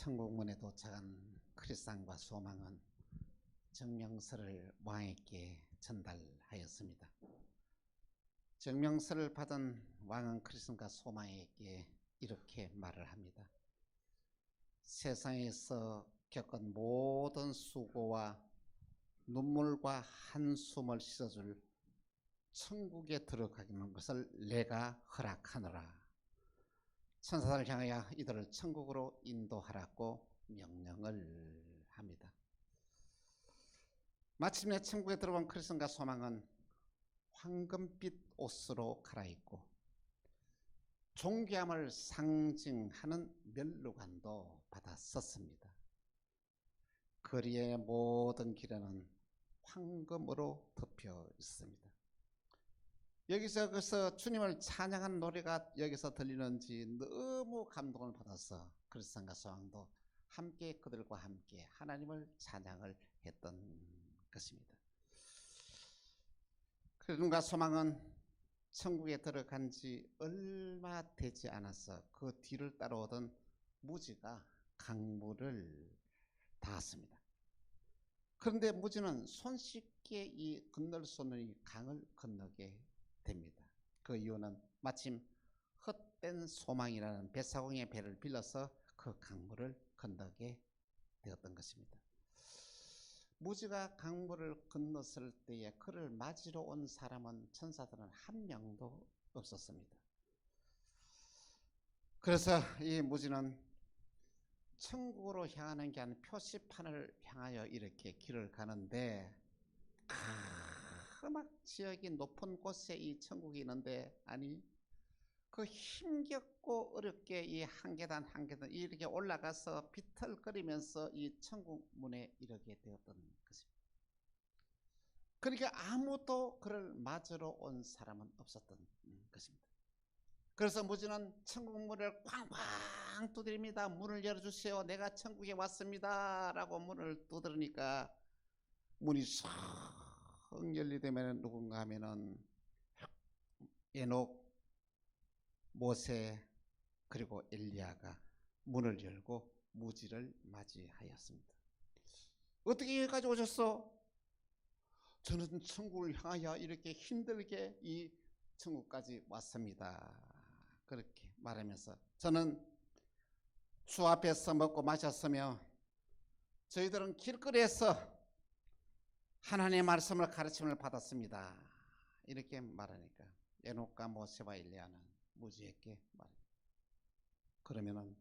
천국문에 도착한 크리스찬과 소망은 증명서를 왕에게 전달하였습니다. 증명서를 받은 왕은 크리스찬과 소망에게 이렇게 말을 합니다. 세상에서 겪은 모든 수고와 눈물과 한숨을 씻어줄 천국에 들어가는 것을 내가 허락하노라. 천사들을 향하여 이들을 천국으로 인도하라고 명령을 합니다. 마침내 천국에 들어온 크리스찬과 소망은 황금빛 옷으로 갈아입고 존귀함을 상징하는 면류관도 받았었습니다. 거리의 모든 길에는 황금으로 덮여 있습니다. 여기서 주님을 찬양하는 노래가 여기서 들리는지 너무 감동을 받아서 크리스찬과 소망도 함께 그들과 함께 하나님을 찬양을 했던 것입니다. 크리스찬과 소망은 천국에 들어간 지 얼마 되지 않아서 그 뒤를 따라오던 무지가 강물을 닿았습니다. 그런데 무지는 손쉽게 건널 수 없는 이 강을 건너게 됩니다. 그 이유는 마침 헛된 소망이라는 뱃사공의 배를 빌려서 그 강물을 건너게 되었던 것입니다. 무지가 강물을 건넜을 때에 그를 맞으러 온 사람은 천사들은 한 명도 없었습니다. 그래서 이 무지는 천국으로 향하는 게 아닌 표시판을 향하여 이렇게 길을 가는데 막 지역이 높은 곳에 이 천국이 있는데 아니 그 힘겹고 어렵게 이 한 계단 한 계단 이렇게 올라가서 비틀거리면서 이 천국 문에 이르게 되었던 것입니다. 그러니까 아무도 그를 맞으러 온 사람은 없었던 것입니다. 그래서 무지는 천국 문을 쾅쾅 두드립니다. 문을 열어주세요. 내가 천국에 왔습니다. 라고 문을 두드리니까 문이 싹 열리되면 누군가 하면은 에녹, 모세 그리고 엘리야가 문을 열고 무지를 맞이하였습니다. 어떻게 여기까지 오셨어? 저는 천국을 향하여 이렇게 힘들게 이 천국까지 왔습니다. 그렇게 말하면서 저는 주 앞에서 먹고 마셨으며 저희들은 길거리에서 하나님의 말씀을 가르침을 받았습니다. 이렇게 말하니까 에녹과 모세와 엘리야는 무지에게 말합니다. 그러면은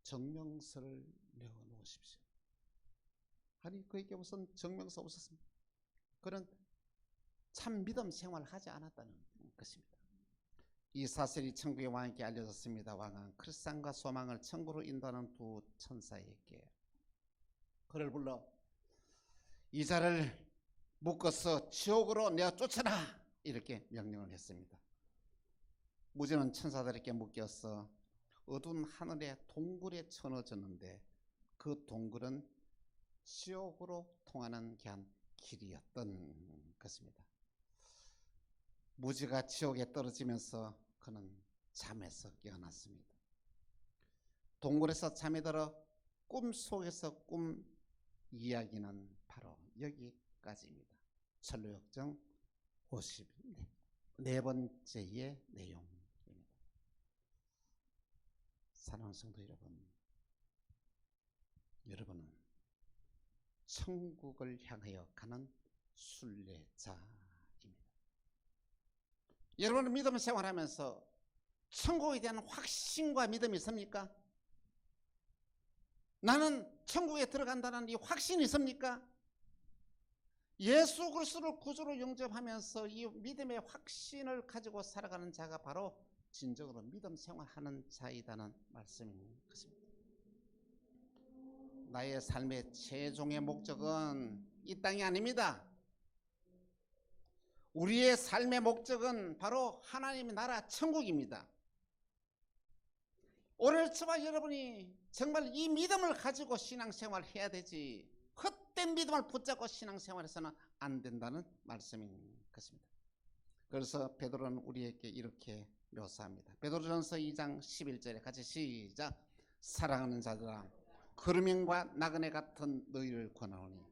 증명서를 내어놓으십시오. 아니 그에게 무슨 증명서 없었습니다. 그런 참 믿음 생활을 하지 않았다는 것입니다. 이 사실이 천국의 왕에게 알려졌습니다. 왕은 크리스찬과 소망을 천국으로 인도하는 두 천사에게 그를 불러 이 자를 묶어서 지옥으로 내어 쫓아라 이렇게 명령을 했습니다. 무지는 천사들에게 묶여서 어두운 하늘의 동굴에 쳐넣어졌는데 그 동굴은 지옥으로 통하는 길이었던 것입니다. 무지가 지옥에 떨어지면서 그는 잠에서 깨어났습니다. 동굴에서 잠이 들어 꿈속에서 꾼 이야기는 바로 여기까지입니다. 천루역정 54번째의 내용입니다. 사랑하는 성도 여러분은 천국을 향하여 가는 순례자입니다. 여러분은 믿음 생활하면서 천국에 대한 확신과 믿음이 있습니까? 나는 천국에 들어간다는 이 확신이 있습니까? 예수 그리스도를 구주로 영접하면서 이 믿음의 확신을 가지고 살아가는 자가 바로 진정으로 믿음 생활하는 자이다는 말씀인 것입니다. 나의 삶의 최종의 목적은 이 땅이 아닙니다. 우리의 삶의 목적은 바로 하나님의 나라 천국입니다. 오늘 저와 여러분이 정말 이 믿음을 가지고 신앙생활을 해야 되지 헛된 믿음을 붙잡고 신앙생활해서는 안 된다는 말씀인 것입니다. 그래서 베드로는 우리에게 이렇게 묘사합니다. 베드로전서 2장 11절에 같이 시작. 사랑하는 자들아 그루밍과 나그네 같은 너희를 권하오니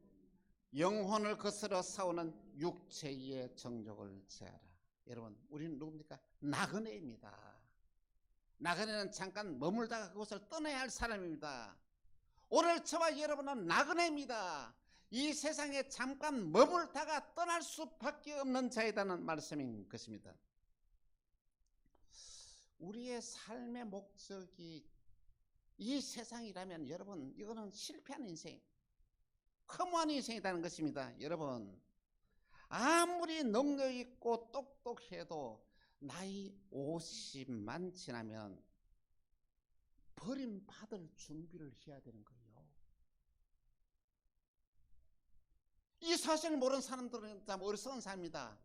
영혼을 거스러 싸우는 육체의 정욕을 제하라. 여러분, 우리는 누굽니까? 나그네입니다. 나그네는 잠깐 머물다가 그곳을 떠나야 할 사람입니다. 오늘 저와 여러분은 나그네입니다. 이 세상에 잠깐 머물다가 떠날 수밖에 없는 자이다는 말씀인 것입니다. 우리의 삶의 목적이 이 세상이라면 여러분, 이거는 실패한 인생, 허무한 인생이라는 것입니다. 여러분, 아무리 능력 있고 똑똑해도 나이 50만 지나면 버림받을 준비를 해야 되는 거예요. 이 사실을 모르는 사람들은 참 어리석은 사람입니다.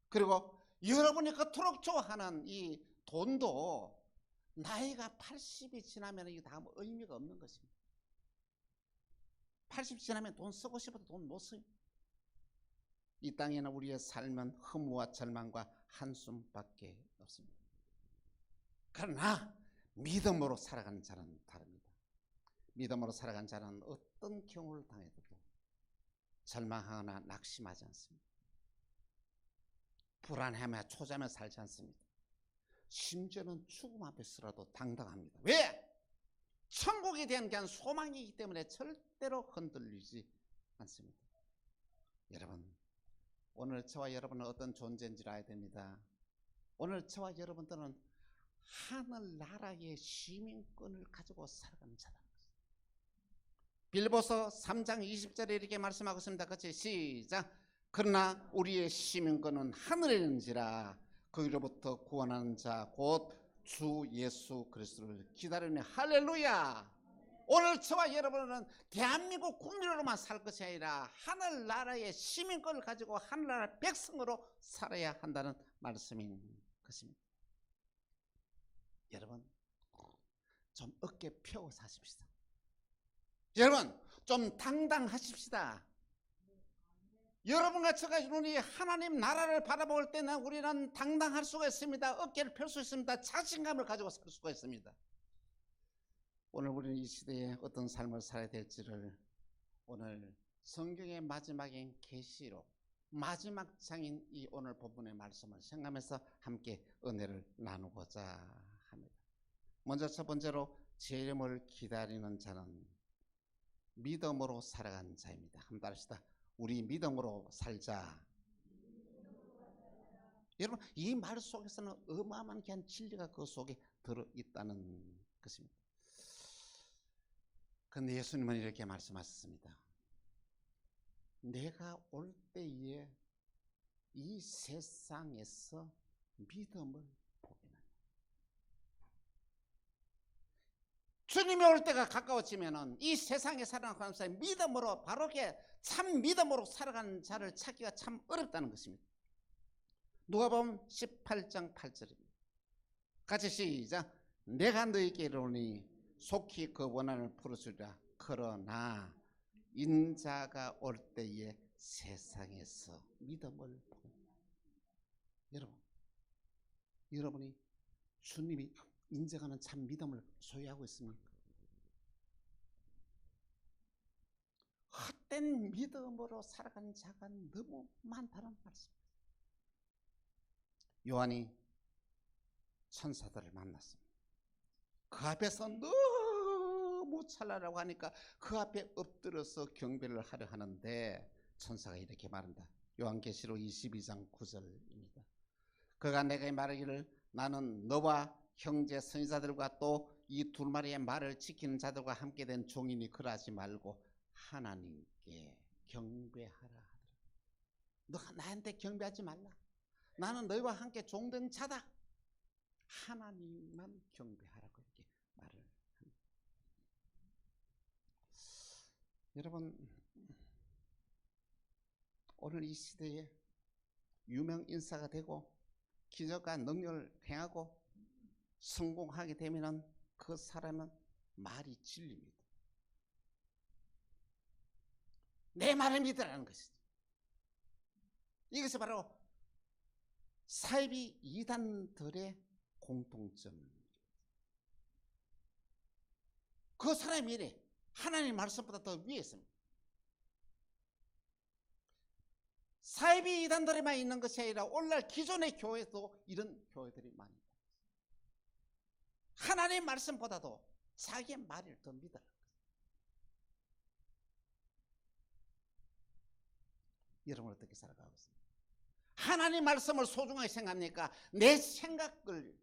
그리고 여러분이 그토록 좋아하는 이 돈도 나이가 80이 지나면 이게 다 의미가 없는 것입니다. 80 지나면 돈 쓰고 싶어도 돈 못 써요. 이 땅에는 우리의 삶은 허무와 절망과 한숨밖에 없습니다. 그러나 믿음으로 살아가는 자는 다릅니다. 믿음으로 살아가는 자는 어떤 경우를 당해도 절망하거나 낙심하지 않습니다. 불안하며 초조하며 살지 않습니다. 심지어는 죽음 앞에서라도 당당합니다. 왜? 천국에 대한 그냥 소망이기 때문에 절대로 흔들리지 않습니다. 여러분, 오늘 저와 여러분은 어떤 존재인지를 알아야 됩니다. 오늘 저와 여러분들은 하늘나라의 시민권을 가지고 살아가는 자다. 빌보서 3장 20절에 이렇게 말씀하고 있습니다. 같이 시작. 그러나 우리의 시민권은 하늘에 있는지라 거기로부터 구원하는 자 곧 주 예수 그리스도를 기다리는 할렐루야. 오늘 저와 여러분은 대한민국 국민으로만 살 것이 아니라 하늘나라의 시민권을 가지고 하늘나라 백성으로 살아야 한다는 말씀인 것입니다. 여러분, 좀 어깨 펴고 사십시다. 여러분, 좀 당당하십시다. 여러분과 저가 우리 하나님 나라를 바라볼 때는 우리는 당당할 수가 있습니다. 어깨를 펼 수 있습니다. 자신감을 가지고 살 수가 있습니다. 오늘 우리는 이 시대에 어떤 삶을 살아야 될지를 오늘 성경의 마지막인 계시록 마지막 장인 이 오늘 본문의 말씀을 생각하면서 함께 은혜를 나누고자 합니다. 먼저 첫 번째로 제 이름을 기다리는 자는 믿음으로 살아가는 자입니다. 한번 따라합시다. 우리 믿음으로 살자. 여러분, 이 말 속에서는 어마어마한 진리가 그 속에 들어있다는 것입니다. 그런데 예수님은 이렇게 말씀하셨습니다. 내가 올 때에 이 세상에서 믿음을 보이느냐. 주님이 올 때가 가까워지면은 이 세상에 살아가는 사람이 믿음으로 바로게 참 믿음으로 살아가는 자를 찾기가 참 어렵다는 것입니다. 누가복음 18장 8절입니다. 같이 시작. 내가 너희에게 이르노니 속히 그 원한을 풀어주리라. 그러나 인자가 올 때에 세상에서 믿음을 보이느냐. 여러분이 주님이 인정하는 참 믿음을 소유하고 있습니까? 헛된 믿음으로 살아가는 자가 너무 많다는 말씀입니다. 요한이 천사들을 만났습니다. 그 앞에서 너무 찬란하고 하니까 그 앞에 엎드려서 경배를 하려 하는데 천사가 이렇게 말한다. 요한계시록 22장 9절입니다. 그가 내게 말하기를 나는 너와 형제 선지자들과 또 이 두 마리의 말을 지키는 자들과 함께 된 종이니 그러하지 말고 하나님께 경배하라 하더라. 너가 나한테 경배하지 말라. 나는 너희와 함께 종된 자다. 하나님만 경배하라고 이렇게 말을 합니다. 여러분, 오늘 이 시대에 유명 인사가 되고 기적과 능력을 행하고 성공하게 되면 그 사람은 말이 진리입니다. 내 말을 믿으라는 것이죠. 이것이 바로 사이비 이단들의 공통점입니다. 그 사람이 이래. 하나님 말씀보다 더 위에 있습니다. 사이비 이단들에만 있는 것이 아니라 오늘날 기존의 교회도 이런 교회들이 많이 있다. 하나님 말씀보다도 자기의 말을 더 믿어라. 여러분 어떻게 살아가고 있습니까? 하나님 말씀을 소중하게 생각합니까? 내 생각을,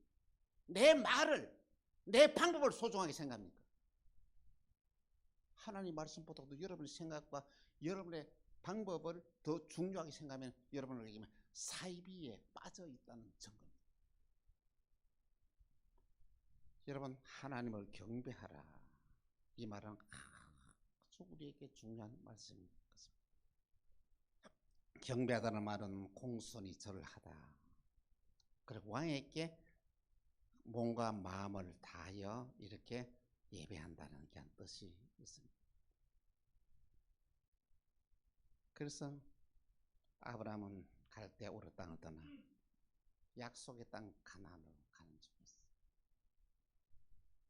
내 말을, 내 방법을 소중하게 생각합니까? 하나님 말씀보다도 여러분의 생각과 여러분의 방법을 더 중요하게 생각하면 여러분을 얘기하면 사이비에 빠져 있다는 증거입니다. 여러분 하나님을 경배하라. 이 말은 아주 우리에게 중요한 말씀인 것 같습니다. 경배하다는 말은 공손히 절을 하다. 그리고 왕에게 몸과 마음을 다하여 이렇게 예배한다는 그런 뜻이 있습니다. 그래서 아브라함은 갈대 우르 땅을 떠나 약속의 땅 가나안으로 가는 중이었어요.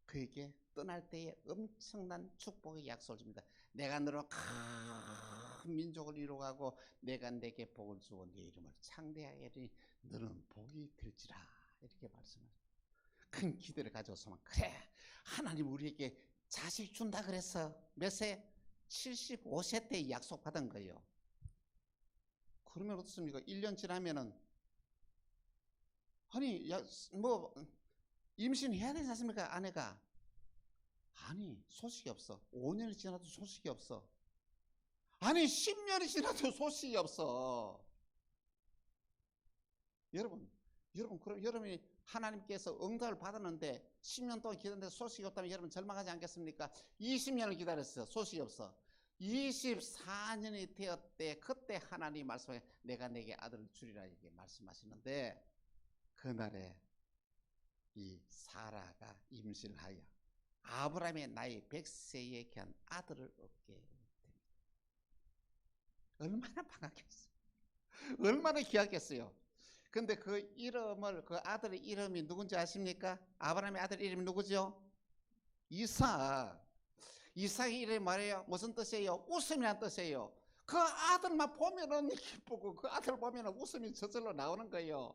그에게 떠날 때에 엄청난 축복의 약속을 줍니다. 내가 너로 큰 민족을 이루어가고 내가 내게 복을 주어 네 이름을 창대하게 하리니 너는 복이 될지라 이렇게 말씀하셨어요. 큰 기대를 가져서만 그래 하나님 우리에게 자식 준다 그래서 몇 세? 75세 때 약속받은 거예요. 그러면 어떻습니까? 1년 지나면은 아니 뭐 임신해야 되지 않습니까? 아내가 아니 소식이 없어. 5년이 지나도 소식이 없어. 아니 10년이 지나도 소식이 없어. 여러분 그럼 여러분이 하나님께서 응답을 받았는데 10년 동안 기다렸는데 소식이 없다면 여러분 절망하지 않겠습니까? 20년을 기다렸어. 소식이 없어. 24년이 되었대. 그때 하나님 말씀에 내가 내게 아들을 주리라 이렇게 말씀하시는데 그날에 이 사라가 임신을 하여 아브라함의 나이 100세에 귀한 아들을 얻게 됩니다. 얼마나 반갑겠어요. 얼마나 귀하겠어요. 근데 그 이름을 그 아들의 이름이 누군지 아십니까? 아브라함의 아들 이름이 누구죠? 이삭. 이삭의 이름이 뭐예요? 무슨 뜻이에요? 웃음이라는 뜻이에요. 그 아들만 보면은 기쁘고 그 아들 보면은 웃음이 저절로 나오는 거예요.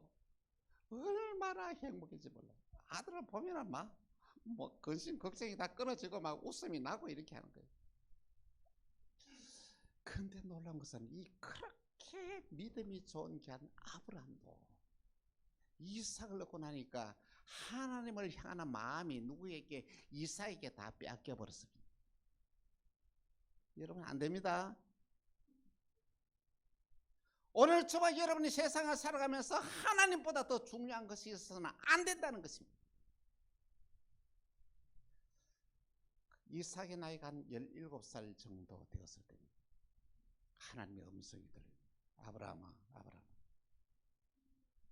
얼마나 행복인지 몰라. 아들을 보면은 막 뭐 근심 걱정이 다 끊어지고 막 웃음이 나고 이렇게 하는 거예요. 근데 놀라운 것은 이 그렇게 믿음이 좋은 귀한 아브라함도 이삭을 얻고 나니까 하나님을 향하는 마음이 누구에게 이삭에게 다 빼앗겨 버렸습니다. 여러분 안 됩니다. 오늘 저와 여러분이 세상을 살아가면서 하나님보다 더 중요한 것이 있어서는 안 된다는 것입니다. 이삭의 나이가 한 17살 정도 되었을 때입니다. 하나님의 음성이 들려요. 아브라함아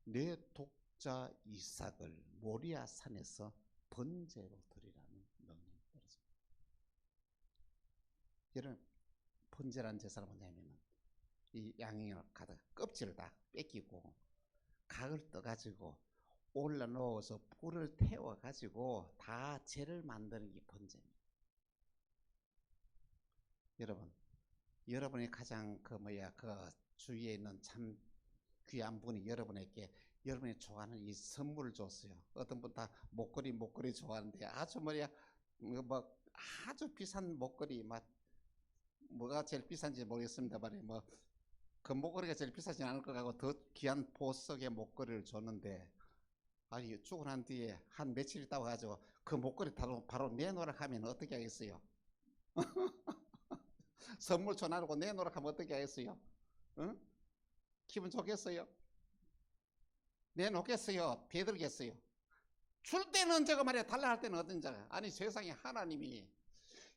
내 독자 이삭을 모리아 산에서 번제로 드리라는 명령이 떨어집니다. 여러분 번제라는 제사는 뭐냐면 이 양을 가다 껍질을 다 뺏기고 각을 떠가지고 올라놓아서 불을 태워가지고 다 제를 만드는 게 번제입니다. 여러분이 가장 그 주위에 있는 참 귀한 분이 여러분에게 여러분이 좋아하는 이 선물을 줬어요. 어떤 분 다 목걸이 좋아하는데 아주 뭐 아주 비싼 목걸이 뭐가 제일 비싼지 모르겠습니다. 뭐 금목걸이가 제일 비싸지 않을 것 같고 더 귀한 보석의 목걸이를 줬는데 아니 죽고 난 뒤에 한 며칠 있다가 가지고 그 목걸이 바로 내놓으라 하면 어떻게 하겠어요? 선물 전화하고 내놓으라 하면 어떻게 하겠어요? 응? 기분 좋겠어요? 내놓겠어요? 대들겠어요? 줄 때는 언제가 말이야 달라 할 때는 어떤지가. 아니 세상에 하나님이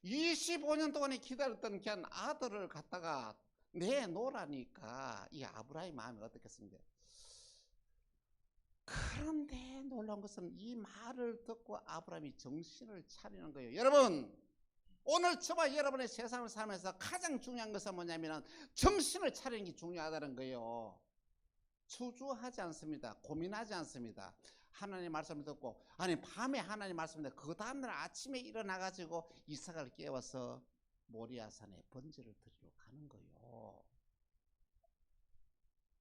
25년 동안에 기다렸던 그냥 아들을 갖다가 내놓으라니까 이 아브라함의 마음이 어떻겠습니까? 그런데 놀라운 것은 이 말을 듣고 아브라함이 정신을 차리는 거예요. 여러분 오늘 저와 여러분의 세상을 살면서 가장 중요한 것은 뭐냐면 정신을 차리는 게 중요하다는 거예요. 주저하지 않습니다. 고민하지 않습니다. 하나님 말씀을 듣고, 아니 밤에 하나님 말씀을 듣고 그 다음날 아침에 일어나가지고 이삭을 깨워서 모리아산에 번제를 드리러 가는 거예요.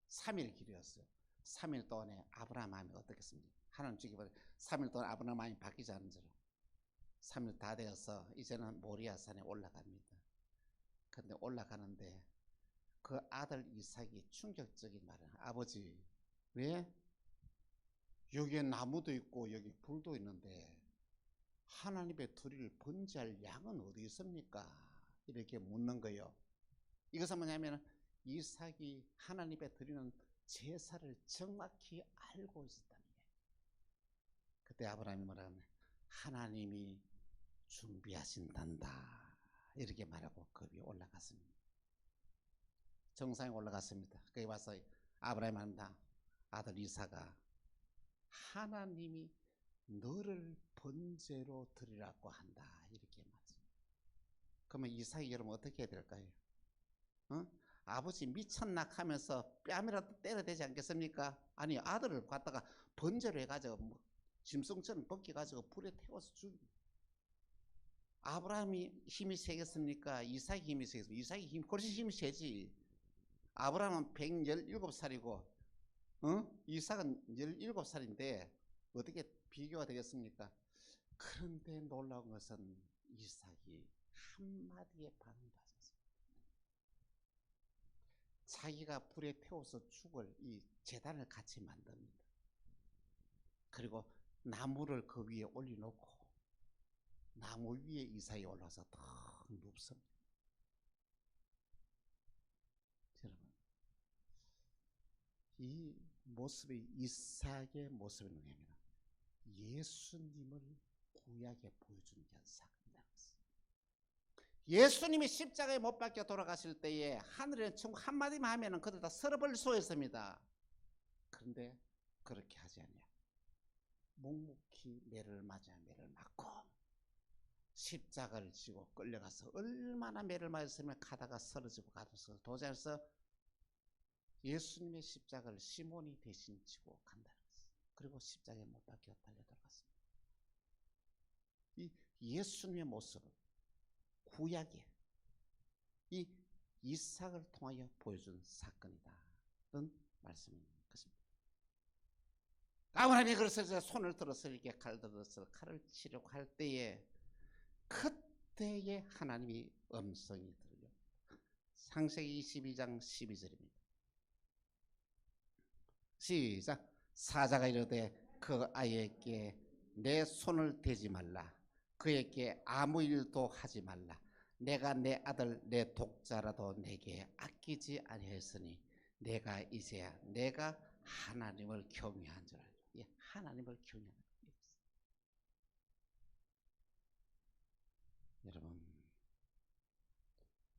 3일 길이었어요. 3일 동안에 아브라함 마음이 어떻겠습니까? 하나님 주기보다 3일 동안 아브라함 마음이 바뀌지 않은 줄. 3일 다 되어서 이제는 모리아산에 올라갑니다. 근데 올라가는데 그 아들 이삭이 충격적인 말을, 아버지 왜 여기에 나무도 있고 여기 불도 있는데 하나님의 드릴 번제할 양은 어디 있습니까? 이렇게 묻는 거예요. 이것은 뭐냐면 이삭이 하나님의 드리는 제사를 정확히 알고 있었다는 거예요. 그때 아브라함이 뭐라 하면 하나님이 준비하신단다 이렇게 말하고 그 위에 올라갔습니다. 정상에 올라갔습니다. 거기 와서 아브라함이 말합니다. 아들 이삭아, 하나님이 너를 번제로 드리라고 한다 이렇게 말했습니다. 그러면 이삭이 여러분 어떻게 해야 될까요? 아버지 미쳤나 하면서 뺨이라도 때려야 되지 않겠습니까? 아니 아들을 갖다가 번제로 해가지고 뭐 짐승처럼 벗겨가지고 불에 태워서 죽이. 아브라함이 힘이 세겠습니까? 이삭이 힘이 세겠습니까? 이삭이 훨씬 힘이 세지. 아브라함은 117살이고 이삭은 17살인데 어떻게 비교가 되겠습니까? 그런데 놀라운 것은 이삭이 한마디에 반응도 하지 않습니다. 자기가 불에 태워서 죽을 이 제단을 같이 만듭니다. 그리고 나무를 그 위에 올려놓고 나무 위에 이삭이 올라서 더 눕습니다. 여러분, 이 모습이 이삭의 모습이 뭐냐면 예수님을 구약에 보여주는 사건이라는 것입니다. 예수님이 십자가에 못 박혀 돌아가실 때에 하늘의 천국 한마디만 하면 그들 다 썰어버릴 수 있습니다. 그런데 그렇게 하지 않아요. 묵묵히 매를 맞아 매를 맞고 십자가를 지고 끌려가서 얼마나 매를 맞았으면 가다가 쓰러지고 가서 도장에서 예수님의 십자가를 시몬이 대신 지고 간다는 것입니다. 그리고 십자가에 못 박혀 달려 돌아갔습니다. 이 예수님의 모습을 구약에 이 이삭을 통하여 보여준 사건이다는 말씀인 것입니다. 아브라함이 그래서 손을 들어서 이렇게 칼 들어서 칼을 치려고 할 때에 그때에 하나님이 음성이 들려. 창세기 22장 12절입니다. 시작. 사자가 이르되 그 아이에게 내 손을 대지 말라. 그에게 아무 일도 하지 말라. 내가 내 아들 내 독자라도 내게 아끼지 아니하였으니 내가 이제야 내가 하나님을 경외한 줄 알고. 하나님을 경외하는 거예요. 여러분,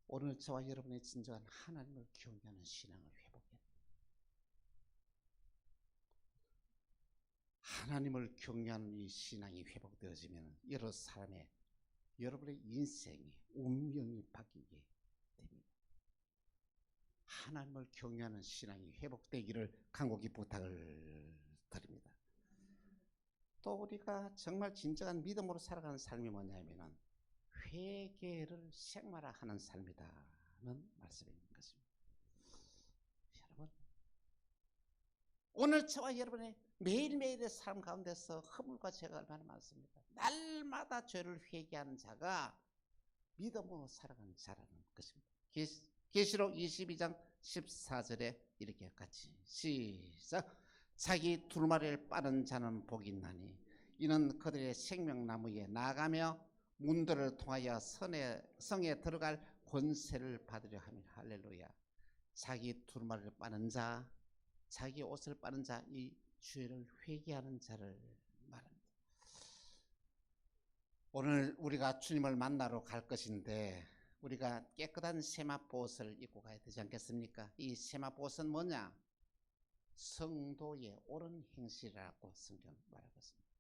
오늘 저와 여러분의 진정한 하나님을 경외하는 신앙을 회복해야 돼요. 하나님을 경외하는 이 신앙이 회복되어지면 여러 사람의 여러분의 인생이 운명이 바뀌게 됩니다. 하나님을 경외하는 신앙이 회복되기를 간곡히 부탁을 드립니다. 또 우리가 정말 진정한 믿음으로 살아가는 삶이 뭐냐면은 회개를 생활화하는 삶이다는 말씀인 것입니다. 여러분, 오늘 저와 여러분의 매일매일의 삶 가운데서 허물과 죄가 얼마나 많습니까? 날마다 죄를 회개하는 자가 믿음으로 살아가는 자라는 것입니다. 계시록 22장 14절에 이렇게 같이 시작. 자기 두루마리를 빠는 자는 복이 있나니 이는 그들의 생명나무에 나아가며 문들을 통하여 성에 들어갈 권세를 받으려 함이라. 할렐루야. 자기 두루마리를 빠는 자, 자기 옷을 빠는 자, 이 죄를 회개하는 자를 말합니다. 오늘 우리가 주님을 만나러 갈 것인데 우리가 깨끗한 세마포옷을 입고 가야 되지 않겠습니까? 이 세마포옷은 뭐냐? 성도의 옳은 행실이라고 성경 말하고 있습니다.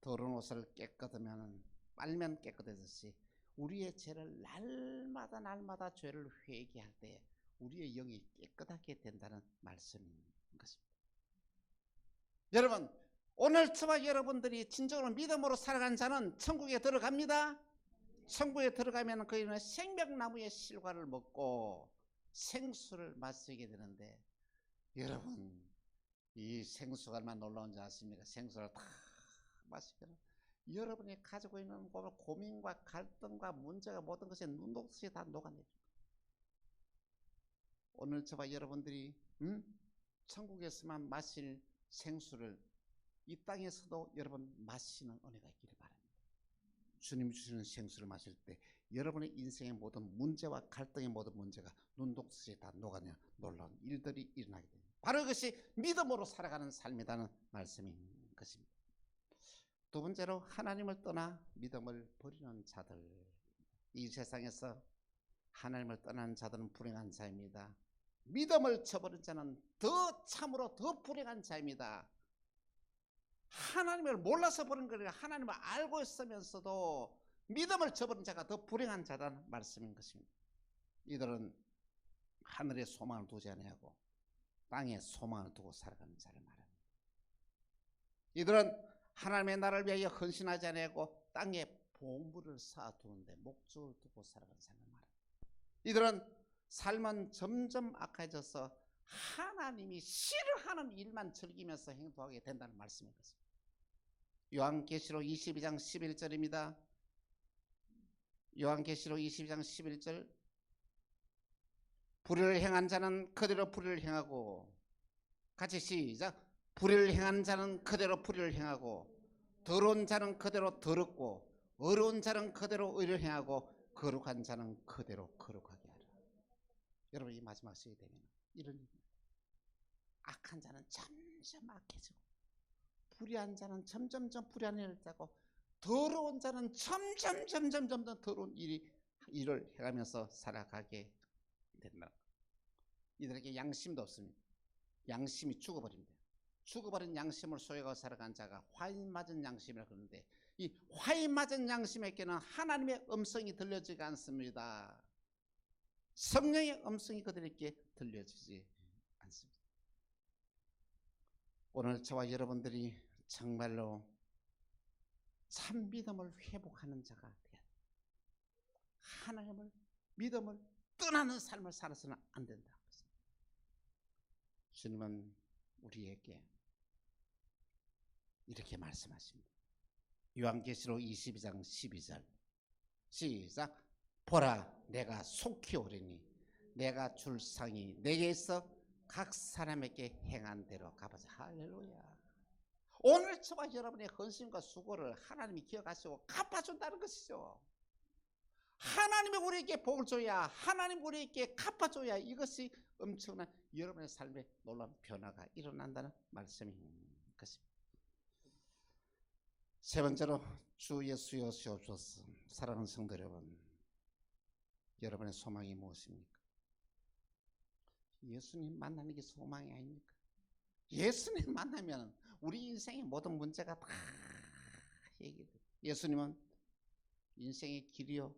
더러운 옷을 깨끗하면 빨면 깨끗해졌지 우리의 죄를 날마다 죄를 회개할 때 우리의 영이 깨끗하게 된다는 말씀인 것입니다. 여러분, 오늘 저와 여러분들이 진정으로 믿음으로 살아간 자는 천국에 들어갑니다. 천국에 들어가면 그이는 생명나무의 실과를 먹고 생수를 마시게 되는데, 여러분, 이 생수가 얼마나 놀라운지 아십니까? 생수를 다 마시면 여러분이 가지고 있는 고민과 갈등과 문제가 모든 것이 눈독듯이 다 녹아내립니다. 오늘 저와 여러분들이 천국에서만 마실 생수를 이 땅에서도 여러분 마시는 은혜가 있기를 바랍니다. 주님이 주시는 생수를 마실 때 여러분의 인생의 모든 문제와 갈등의 모든 문제가 눈독듯이 다 녹아내는 놀라운 일들이 일어나게 됩니다. 바로 이것이 믿음으로 살아가는 삶이라는 말씀인 것입니다. 두 번째로, 하나님을 떠나 믿음을 버리는 자들. 이 세상에서 하나님을 떠나는 자들은 불행한 자입니다. 믿음을 저버린 자는 참으로 더 불행한 자입니다. 하나님을 몰라서 버린 거니까 하나님을 알고 있으면서도 믿음을 저버린 자가 더 불행한 자라는 말씀인 것입니다. 이들은 하늘에 소망을 두지 아니하고 땅에 소망을 두고 살아가는 자를 말합니다. 이들은 하나님의 나라를 위하여 헌신하지 아니하고 땅에 보물을 쌓아두는데 목적을 두고 살아가는 사람을 말합니다. 이들은 삶은 점점 악해져서 하나님이 싫어하는 일만 즐기면서 행동하게 된다는 말씀인 것입니다. 요한계시록 22장 11절입니다. 요한계시록 22장 11절. 불의를 행한 자는 그대로 불의를 행하고, 같이 시작. 불의를 행한 자는 그대로 불의를 행하고, 더러운 자는 그대로 더럽고, 어려운 자는 그대로 의를 행하고, 거룩한 자는 그대로 거룩하게 하라. 여러분, 이 마지막 시기 되면 이런 일입니다. 악한 자는 점점 악해지고, 불의한 자는 점점점 불의한 일을 짜고, 더러운 자는 점점 더러운 일을 해가면서 살아가게 된다. 이들에게 양심도 없습니다. 양심이 죽어버립니다. 죽어버린 양심을 소유하고 살아간 자가 화인 맞은 양심이라 그러는데, 이 화인 맞은 양심에게는 하나님의 음성이 들려지지 않습니다. 성령의 음성이 그들에게 들려지지 않습니다. 오늘 저와 여러분들이 정말로 참 믿음을 회복하는 자가 돼야 돼요. 하나님을 믿음을 떠나는 삶을 살아서는 안 된다. 주님은 우리에게 이렇게 말씀하십니다. 요한계시록 22장 12절 시작. 보라, 내가 속히 오리니 내가 줄 상이 내게 있어 각 사람에게 행한 대로 갚아서. 할렐루야. 오늘 저와 여러분의 헌신과 수고를 하나님이 기억하시고 갚아준다는 것이죠. 하나님이 우리에게 복을 줘야, 하나님 우리에게 갚아줘야 이것이 엄청난 여러분의 삶에 놀라운 변화가 일어난다는 말씀인 것입니다. 세 번째로, 주 예수여 주옵소서. 사랑하는 성도 여러분, 여러분의 소망이 무엇입니까? 예수님 만나는 게 소망이 아닙니까? 예수님 만나면 우리 인생의 모든 문제가 다 해결돼요. 예수님은 인생의 길이요,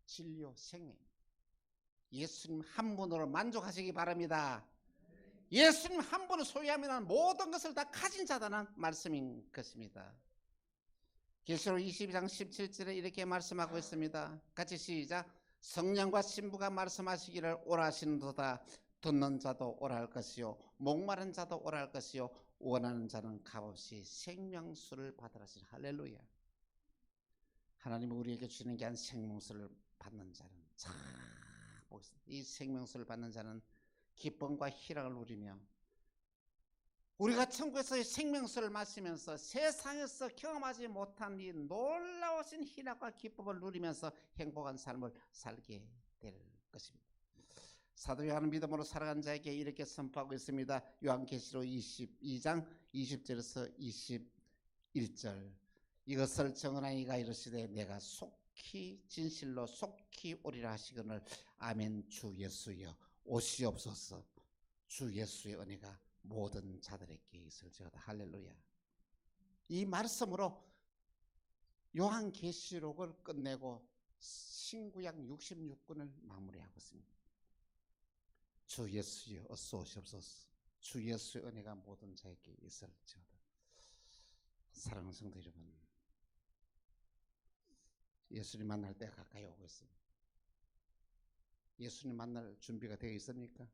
진리요, 생명. 예수님 한 분으로 만족하시기 바랍니다. 예수님 한 분을 소유하면 모든 것을 다 가진 자다는 말씀인 것입니다. 계시록 22장 17절에 이렇게 말씀하고 있습니다. 같이 시작. 성령과 신부가 말씀하시기를 오라 하시는도다. 듣는 자도 오라 할 것이요, 목마른 자도 오라 할 것이요, 원하는 자는 값없이 생명수를 받으라 하시라. 할렐루야. 하나님이 우리에게 주는 게 한 생명수를 받는 자는 참 복이다. 이 생명수를 받는 자는 기쁨과 희락을 누리며, 우리가 천국에서의 생명수를 마시면서 세상에서 경험하지 못한 이 놀라우신 희락과 기쁨을 누리면서 행복한 삶을 살게 될 것입니다. 사도 요한은 믿음으로 살아간 자에게 이렇게 선포하고 있습니다. 요한계시록 22장 20절에서 21절. 이것을 정언한 이가 이르시되 내가 속히 진실로 속히 오리라 하시거늘 아멘. 주 예수여 오시옵소서. 주 예수의 은혜가 모든 자들에게 있을지어다. 할렐루야. 이 말씀으로 요한계시록을 끝내고 신구약 66권을 마무리하고 있습니다. 주 예수여 어서 오시옵소서. 주 예수의 은혜가 모든 자에게 있을지어다. 사랑하는 성도 여러분, 예수님 만날 때가 가까이 오고 있습니다. 예수님 만날 준비가 되어 있습니까?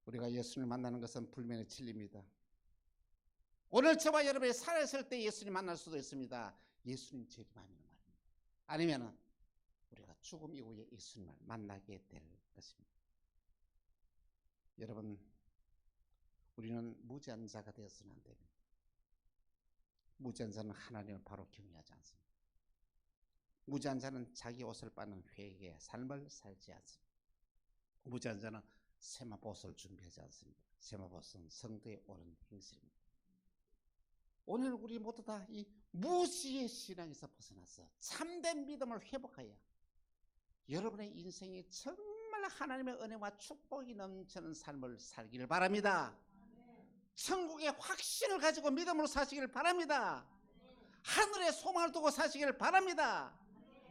우리가 예수님을 만나는 것은 불면의 진리입니다. 오늘 저와 여러분이 살아있을 때 예수님 만날 수도 있습니다. 예수님 재림하면 말입니다. 아니면 우리가 죽음 이후에 예수님을 만나게 될 것입니다. 여러분, 우리는 무지한 자가 되어서는 안 됩니다. 무지한 자는 하나님을 바로 경외하지 않습니다. 무지한 자는 자기 옷을 빠는 회개의 삶을 살지 않습니다. 무지한 자는 세마포스를 준비하지 않습니다. 세마포스는 성도에 오는 행실입니다. 오늘 우리 모두 다 이 무지의 신앙에서 벗어나서 참된 믿음을 회복하여 여러분의 인생이 정말 하나님의 은혜와 축복이 넘치는 삶을 살기를 바랍니다. 천국의 확신을 가지고 믿음으로 사시기를 바랍니다. 하늘의 소망을 두고 사시기를 바랍니다.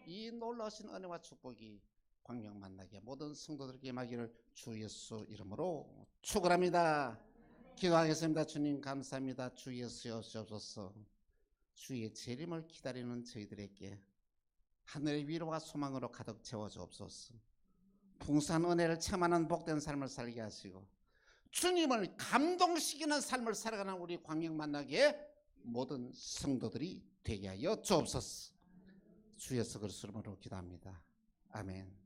이 놀라우신 은혜와 축복이 광명 만나게 모든 성도들에게 임하기를 주 예수 이름으로 축원합니다. 기도하겠습니다. 주님 감사합니다. 주 예수 여시옵소서. 주의 재림을 기다리는 저희들에게 하늘의 위로와 소망으로 가득 채워주옵소서. 풍성한 은혜를 체험하는 복된 삶을 살게 하시고 주님을 감동시키는 삶을 살아가는 우리 광명 만나게 모든 성도들이 되게 하여 주옵소서. 주 예수 그리스도 이름으로 기도합니다. 아멘.